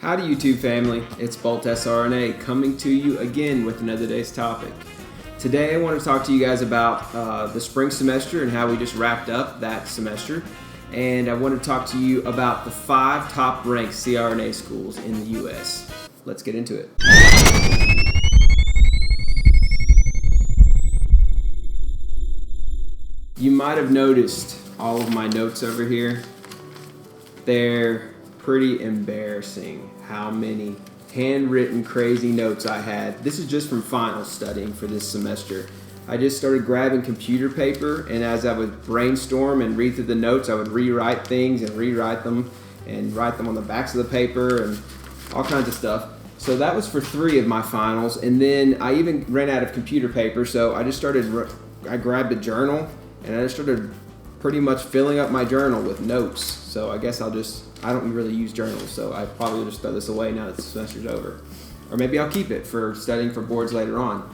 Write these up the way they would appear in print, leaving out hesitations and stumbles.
Howdy YouTube family, it's Bolt SRNA coming to you again with another day's topic. Today I want to talk to you guys about the spring semester and how we just wrapped up that semester. And I want to talk to you about the 5 top ranked CRNA schools in the US. Let's get into it. You might have noticed all of my notes over here. They're pretty embarrassing how many handwritten crazy notes I had. This is just from final studying for this semester. I just started grabbing computer paper, and as I would brainstorm and read through the notes, I would rewrite things and rewrite them and write them on the backs of the paper and all kinds of stuff. So that was for 3 of my finals, and then I even ran out of computer paper, so I grabbed a journal and I just started pretty much filling up my journal with notes. So I guess I don't really use journals, so I probably will just throw this away now that the semester's over. Or maybe I'll keep it for studying for boards later on.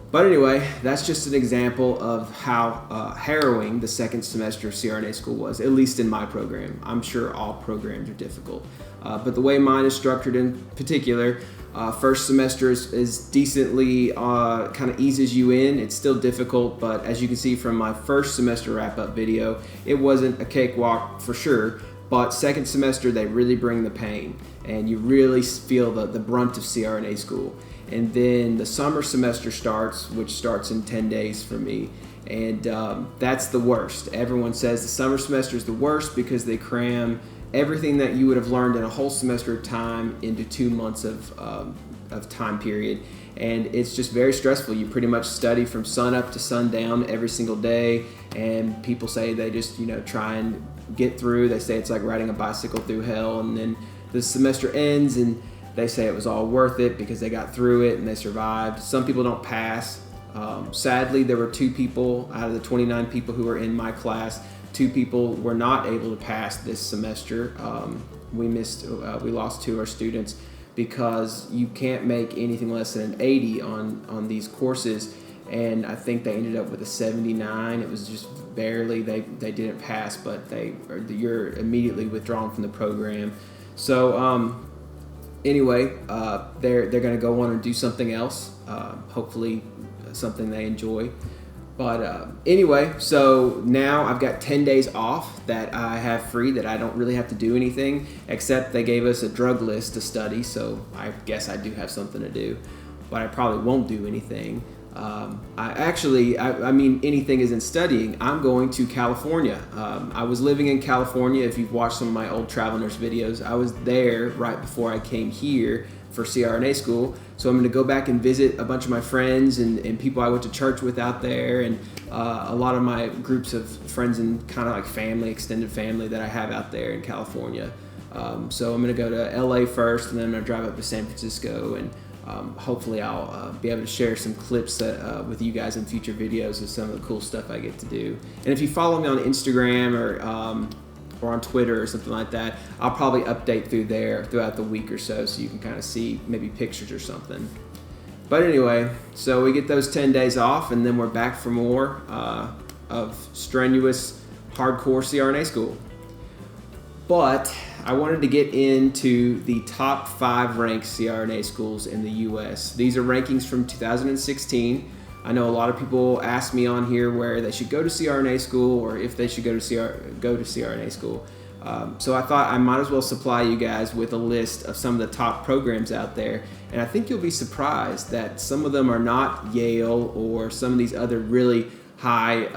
But anyway, that's just an example of how harrowing the second semester of CRNA school was, at least in my program. I'm sure all programs are difficult. But the way mine is structured in particular, first semester is decently kind of eases you in. It's still difficult, but as you can see from my first semester wrap-up video, it wasn't a cakewalk for sure. But second semester, they really bring the pain, and you really feel the brunt of CRNA school. And then the summer semester starts, which starts in 10 days for me, and that's the worst. Everyone says the summer semester is the worst because they cram everything that you would have learned in a whole semester of time into 2 months of time period. And it's just very stressful. You pretty much study from sun up to sundown every single day, and people say they just try and get through. They say it's like riding a bicycle through hell, and then the semester ends and they say it was all worth it because they got through it and they survived. Some people don't pass. Sadly, there were 2 people out of the 29 people who were in my class. 2 people were not able to pass this semester. We lost 2 of our students because you can't make anything less than an 80 on these courses, and I think they ended up with a 79. It was just barely, they didn't pass, but you're immediately withdrawn from the program. So anyway, they're going to go on and do something else, hopefully something they enjoy. But anyway, so now I've got 10 days off that I have free, that I don't really have to do anything, except they gave us a drug list to study, so I guess I do have something to do, but I probably won't do anything. I mean anything isn't studying. I'm going to California. I was living in California. If you've watched some of my old travel nurse videos, I was there right before I came here for CRNA school. So I'm going to go back and visit a bunch of my friends and people I went to church with out there, and a lot of my groups of friends and kind of like family, extended family that I have out there in California. So I'm going to go to LA first, and then I'm going to drive up to San Francisco, and hopefully I'll be able to share some clips with you guys in future videos of some of the cool stuff I get to do. And if you follow me on Instagram or on Twitter or something like that, I'll probably update through there throughout the week or so you can kind of see maybe pictures or something. But anyway, so we get those 10 days off, and then we're back for more of strenuous, hardcore CRNA school. But I wanted to get into the top 5 ranked CRNA schools in the US. These are rankings from 2016. I know a lot of people ask me on here where they should go to CRNA school or if they should go to CRNA school. So I thought I might as well supply you guys with a list of some of the top programs out there. And I think you'll be surprised that some of them are not Yale or some of these other really high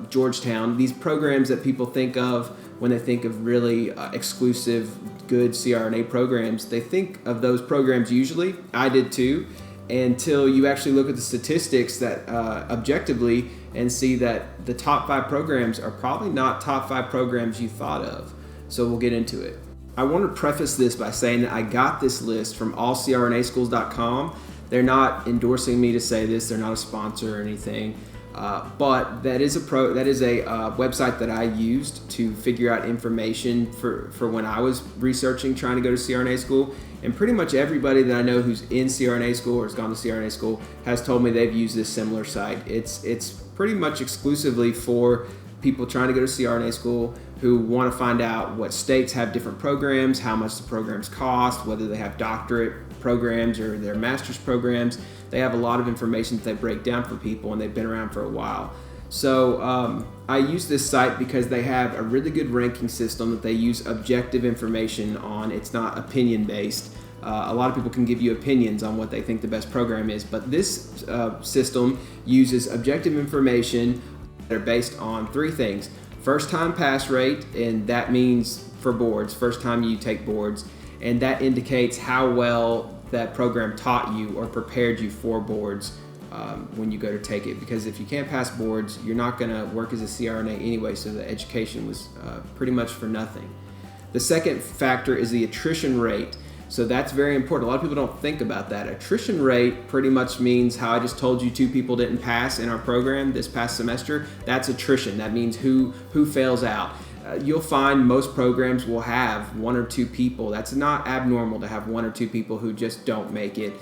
Georgetown. These programs that people think of when they think of really exclusive, good CRNA programs, they think of those programs usually. I did too, until you actually look at the statistics that objectively and see that the top 5 programs are probably not top 5 programs you thought of. So we'll get into it. I want to preface this by saying that I got this list from allcrnaschools.com. They're not endorsing me to say this. They're not a sponsor or anything. But that is a website that I used to figure out information for when I was researching trying to go to CRNA school. And pretty much everybody that I know who's in CRNA school or has gone to CRNA school has told me they've used this similar site. It's pretty much exclusively for people trying to go to CRNA school who want to find out what states have different programs, how much the programs cost, whether they have doctorate programs or their master's programs. They have a lot of information that they break down for people, and they've been around for a while. So I use this site because they have a really good ranking system that they use objective information on. It's not opinion based. A lot of people can give you opinions on what they think the best program is, but this system uses objective information that are based on three things. First time pass rate, and that means for boards, first time you take boards, and that indicates how well that program taught you or prepared you for boards when you go to take it. Because if you can't pass boards, you're not going to work as a CRNA anyway, so the education was pretty much for nothing. The second factor is the attrition rate. So that's very important. A lot of people don't think about that. Attrition rate pretty much means how I just told you 2 people didn't pass in our program this past semester. That's attrition. That means who fails out. You'll find most programs will have 1 or 2 people. That's not abnormal to have 1 or 2 people who just don't make it.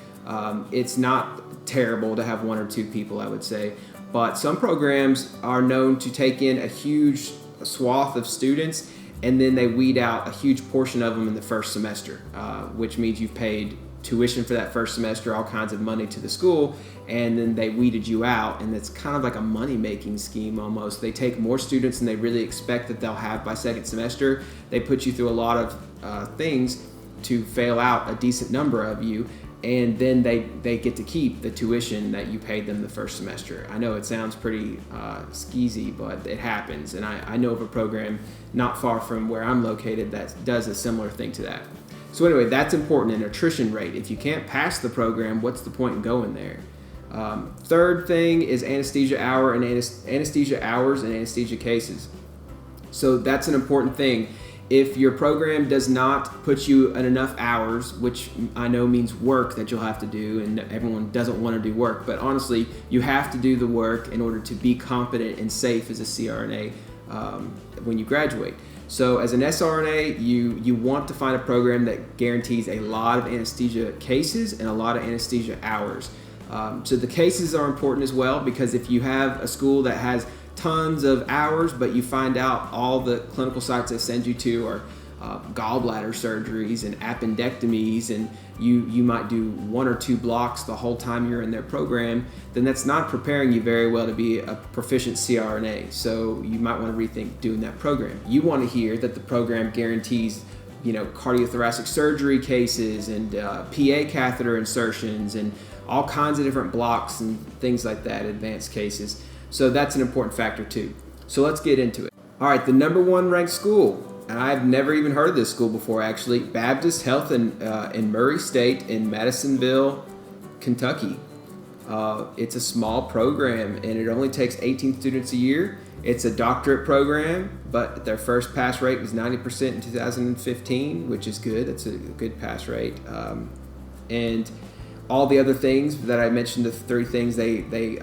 It's not terrible to have 1 or 2 people, I would say. But some programs are known to take in a huge swath of students, and then they weed out a huge portion of them in the first semester, which means you've paid tuition for that first semester, all kinds of money to the school, and then they weeded you out, and it's kind of like a money-making scheme almost. They take more students than they really expect that they'll have by second semester. They put you through a lot of things to fail out a decent number of you, and then they get to keep the tuition that you paid them the first semester. I know it sounds pretty skeezy, but it happens, and I know of a program not far from where I'm located that does a similar thing to that. So anyway, that's important, an attrition rate. If you can't pass the program, what's the point in going there? Third thing is anesthesia hour and anesthesia hours and anesthesia cases. So that's an important thing. If your program does not put you in enough hours, which I know means work that you'll have to do, and everyone doesn't want to do work, but honestly, you have to do the work in order to be competent and safe as a CRNA when you graduate. So as an SRNA, you want to find a program that guarantees a lot of anesthesia cases and a lot of anesthesia hours. So the cases are important as well, because if you have a school that has tons of hours, but you find out all the clinical sites they send you to are gallbladder surgeries and appendectomies, and you might do 1 or 2 blocks the whole time you're in their program, then that's not preparing you very well to be a proficient CRNA. So you might want to rethink doing that program. You want to hear that the program guarantees, cardiothoracic surgery cases and PA catheter insertions and all kinds of different blocks and things like that, advanced cases. So that's an important factor too. So let's get into it. All right, the number 1 ranked school, and I've never even heard of this school before actually, Baptist Health in Murray State in Madisonville, Kentucky. It's a small program, and it only takes 18 students a year. It's a doctorate program, but their first pass rate was 90% in 2015, which is good. That's a good pass rate. And all the other things that I mentioned, the 3 things they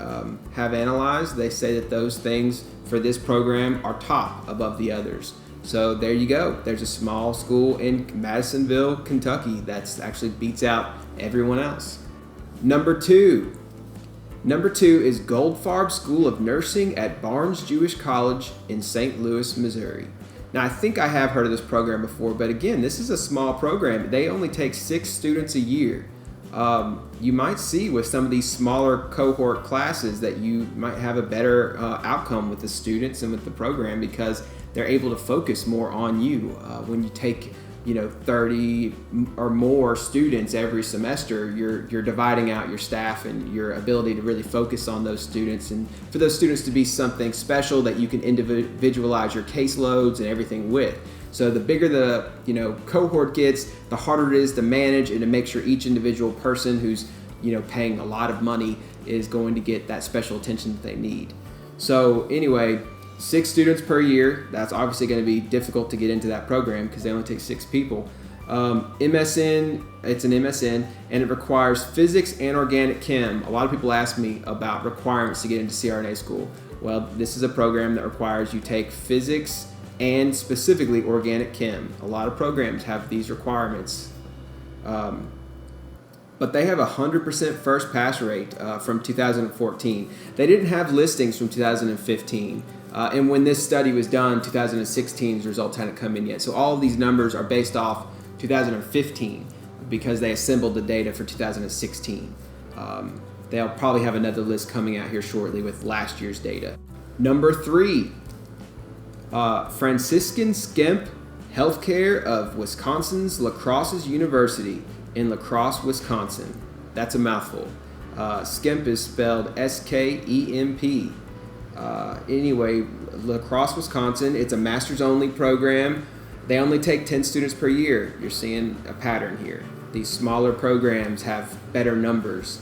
have analyzed, they say that those things for this program are top above the others. So there you go. There's a small school in Madisonville, Kentucky that's actually beats out everyone else. Number 2 is Goldberg School of Nursing at Barnes Jewish College in St. Louis, Missouri. Now, I think I have heard of this program before, but again, this is a small program. They only take 6 students a year. You might see with some of these smaller cohort classes that you might have a better outcome with the students and with the program, because they're able to focus more on you. When you take 30 or more students every semester, you're dividing out your staff and your ability to really focus on those students, and for those students to be something special that you can individualize your caseloads and everything with. So the bigger the cohort gets, the harder it is to manage and to make sure each individual person who's paying a lot of money is going to get that special attention that they need. So anyway, 6 students per year. That's obviously going to be difficult to get into that program because they only take 6 people. MSN, it's an MSN, and it requires physics and organic chem. A lot of people ask me about requirements to get into CRNA school. Well, this is a program that requires you take physics and specifically organic chem. A lot of programs have these requirements. But they have a 100% first pass rate from 2014. They didn't have listings from 2015. And when this study was done, 2016's results hadn't come in yet. So all of these numbers are based off 2015 because they assembled the data for 2016. They'll probably have another list coming out here shortly with last year's data. Number 3, Franciscan Skemp Healthcare of Wisconsin's Crosse University in La Crosse, Wisconsin. That's a mouthful. Skemp is spelled S-K-E-M-P. Anyway, La Crosse, Wisconsin, it's a master's only program. They only take 10 students per year. You're seeing a pattern here. These smaller programs have better numbers,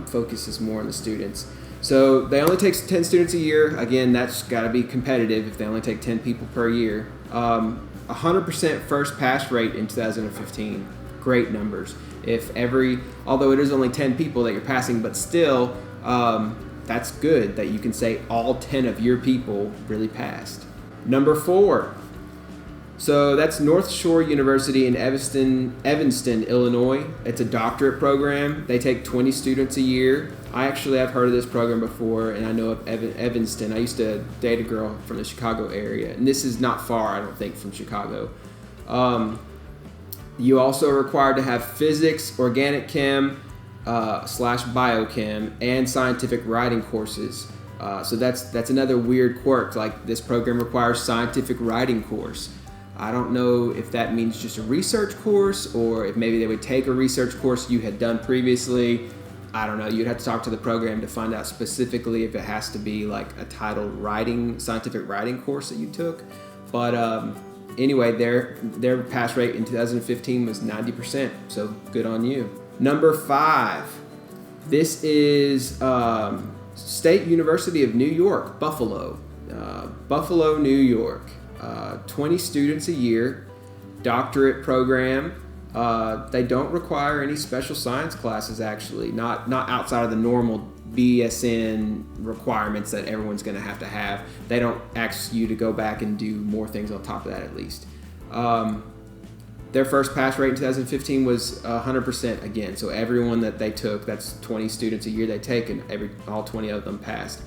focuses more on the students. So they only take 10 students a year. Again, that's got to be competitive if they only take 10 people per year. 100% first pass rate in 2015. Great numbers. Although it is only 10 people that you're passing, but still, that's good that you can say all 10 of your people really passed. Number 4. So that's North Shore University in Evanston, Illinois. It's a doctorate program. They take 20 students a year. I've heard of this program before, and I know of Evanston. I used to date a girl from the Chicago area, and this is not far, I don't think, from Chicago. You also are required to have physics, organic chem, /biochem, and scientific writing courses. So that's another weird quirk. Like, this program requires scientific writing course. I don't know if that means just a research course or if maybe they would take a research course you had done previously. I don't know. You'd have to talk to the program to find out specifically if it has to be like a titled scientific writing course that you took. But anyway, their pass rate in 2015 was 90%. So good on you. Number 5. This is State University of New York, Buffalo. Buffalo, New York. 20 students a year, doctorate program. They don't require any special science classes, actually, not outside of the normal BSN requirements that everyone's going to have. They don't ask you to go back and do more things on top of that, at least. Their first pass rate in 2015 was 100% again. So everyone that they took, that's 20 students a year they take, and all 20 of them passed.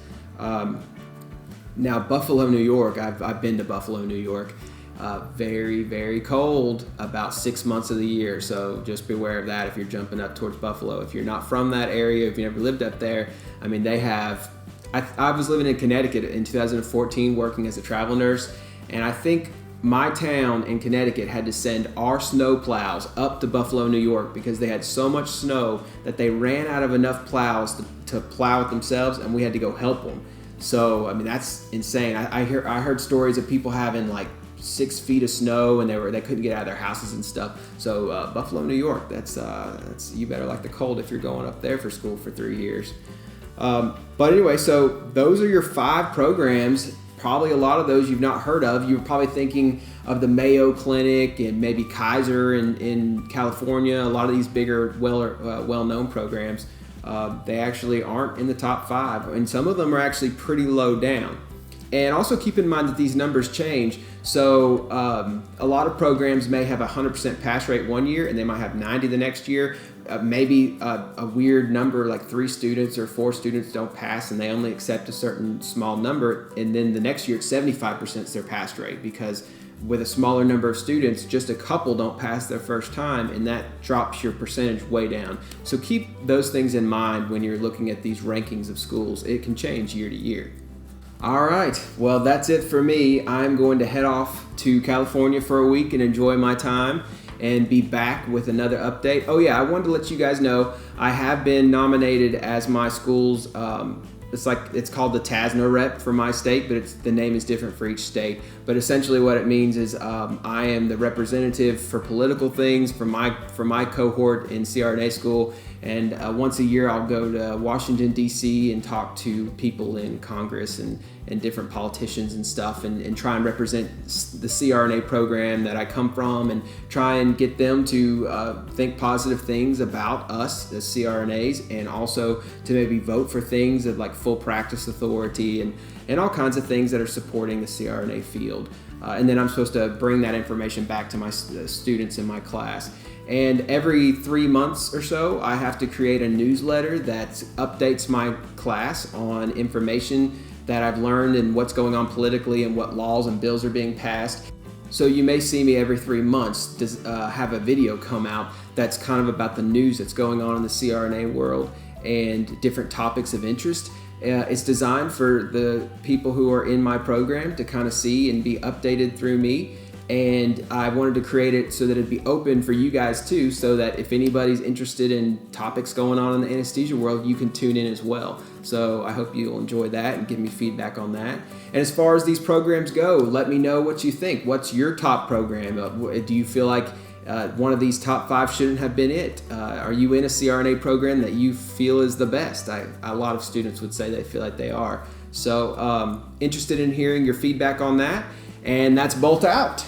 Now, Buffalo, New York, I've been to Buffalo, New York. Very, very cold about 6 months of the year. So just beware of that if you're jumping up towards Buffalo. If you're not from that area, if you never lived up there, I mean, they have... I was living in Connecticut in 2014 working as a travel nurse, and I think my town in Connecticut had to send our snow plows up to Buffalo, New York because they had so much snow that they ran out of enough plows to plow it themselves, and we had to go help them. So, I mean, that's insane. I heard stories of people having like 6 feet of snow and they couldn't get out of their houses and stuff. So Buffalo, New York, that's you better like the cold if you're going up there for school for 3 years. But anyway, so those are your 5 programs. Probably a lot of those you've not heard of. You're probably thinking of the Mayo Clinic and maybe Kaiser in California. A lot of these bigger, well-known programs. They actually aren't in the top 5, and some of them are actually pretty low down. And also keep in mind that these numbers change. So a lot of programs may have a 100% pass rate one year, and they might have 90 the next year. Maybe a weird number like 3 students or 4 students don't pass, and they only accept a certain small number. And then the next year, it's 75% is their pass rate, because with a smaller number of students, just a couple don't pass their first time, and that drops your percentage way down. So keep those things in mind when you're looking at these rankings of schools. It can change year to year. All right, well, that's it for me. I'm going to head off to California for a week and enjoy my time and be back with another update. Oh yeah, I wanted to let you guys know I have been nominated as my school's it's called the TASNA rep for my state, but the name is different for each state. But essentially what it means is I am the representative for political things for my cohort in CRNA school. And once a year I'll go to Washington, D.C. and talk to people in Congress and different politicians and stuff and try and represent the CRNA program that I come from and try and get them to think positive things about us as CRNAs, and also to maybe vote for things like full practice authority and all kinds of things that are supporting the CRNA field. And then I'm supposed to bring that information back to my students in my class. And every 3 months or so, I have to create a newsletter that updates my class on information that I've learned and what's going on politically and what laws and bills are being passed. So you may see me every 3 months have a video come out that's kind of about the news that's going on in the CRNA world and different topics of interest. It's designed for the people who are in my program to kind of see and be updated through me. And I wanted to create it so that it'd be open for you guys too, so that if anybody's interested in topics going on in the anesthesia world, you can tune in as well. So I hope you'll enjoy that and give me feedback on that. And as far as these programs go, let me know what you think. What's your top program? Do you feel like one of these top 5 shouldn't have been it? Are you in a CRNA program that you feel is the best? A lot of students would say they feel like they are. So interested in hearing your feedback on that. And that's Bolt Out.